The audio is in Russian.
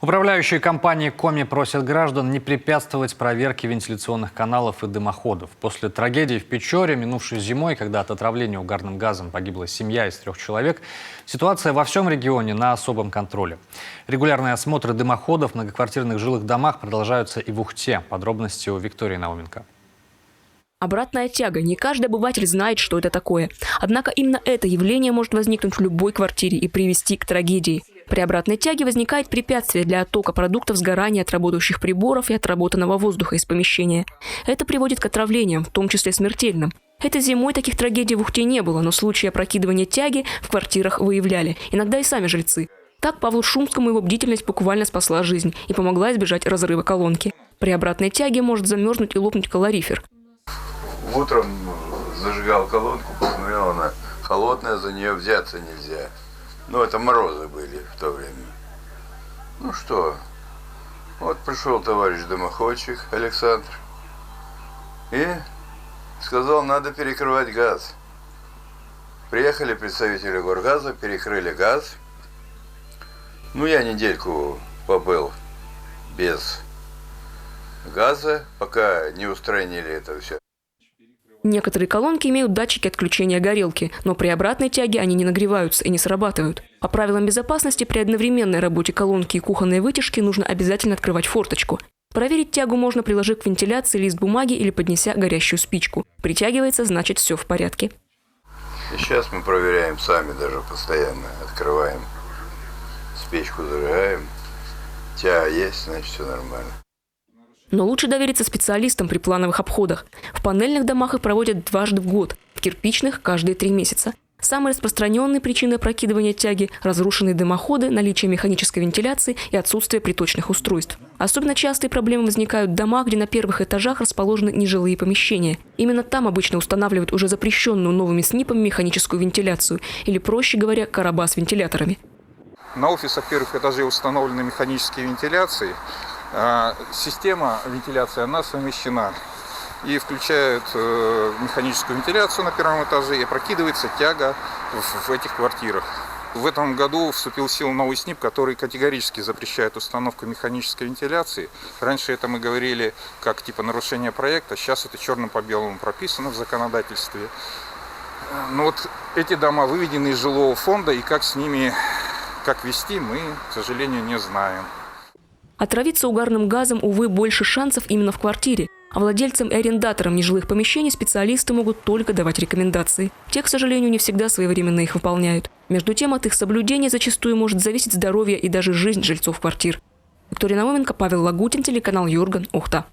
Управляющие компании Коми просят граждан не препятствовать проверке вентиляционных каналов и дымоходов. После трагедии в Печоре, минувшей зимой, когда от отравления угарным газом погибла семья из 3 человек, ситуация во всем регионе на особом контроле. Регулярные осмотры дымоходов в многоквартирных жилых домах продолжаются и в Ухте. Подробности у Виктории Науменко. Обратная тяга. Не каждый обыватель знает, что это такое. Однако именно это явление может возникнуть в любой квартире и привести к трагедии. При обратной тяге возникает препятствие для оттока продуктов сгорания от работающих приборов и отработанного воздуха из помещения. Это приводит к отравлениям, в том числе смертельным. Этой зимой таких трагедий в Ухте не было, но случаи опрокидывания тяги в квартирах выявляли. Иногда и сами жильцы. Так Павлу Шумскому его бдительность буквально спасла жизнь и помогла избежать разрыва колонки. При обратной тяге может замерзнуть и лопнуть калорифер. Утром зажигал колонку, посмотрел, она холодная, за нее взяться нельзя. Ну, это морозы были в то время. Ну что, вот пришел товарищ дымоходчик Александр и сказал, надо перекрывать газ. Приехали представители Горгаза, перекрыли газ. Ну, я недельку побыл без газа, пока не устранили это все. Некоторые колонки имеют датчики отключения горелки, но при обратной тяге они не нагреваются и не срабатывают. По правилам безопасности при одновременной работе колонки и кухонной вытяжки нужно обязательно открывать форточку. Проверить тягу можно, приложив к вентиляции лист бумаги или поднеся горящую спичку. Притягивается, значит, все в порядке. И сейчас мы проверяем сами даже постоянно. Открываем спичку, зажигаем. Тяга есть, значит, все нормально. Но лучше довериться специалистам при плановых обходах. В панельных домах их проводят дважды в год, в кирпичных – каждые 3 месяца. Самые распространенные причины опрокидывания тяги – разрушенные дымоходы, наличие механической вентиляции и отсутствие приточных устройств. Особенно частые проблемы возникают в домах, где на первых этажах расположены нежилые помещения. Именно там обычно устанавливают уже запрещенную новыми СНИПами механическую вентиляцию, или, проще говоря, короба с вентиляторами. На офисах первых этажей установлены механические вентиляции. Система вентиляции, она совмещена и включает механическую вентиляцию на первом этаже, и опрокидывается тяга в этих квартирах. В этом году вступил в силу новый СНИП, который категорически запрещает установку механической вентиляции. Раньше это мы говорили как типа нарушение проекта, сейчас это черным по белому прописано в законодательстве. Но вот эти дома выведены из жилого фонда, и как с ними, как вести, мы, к сожалению, не знаем. Отравиться угарным газом, увы, больше шансов именно в квартире. А владельцам и арендаторам нежилых помещений специалисты могут только давать рекомендации. Те, к сожалению, не всегда своевременно их выполняют. Между тем, от их соблюдения зачастую может зависеть здоровье и даже жизнь жильцов квартир. Виктория Науменко, Павел Лагутин, телеканал Юрган, Ухта.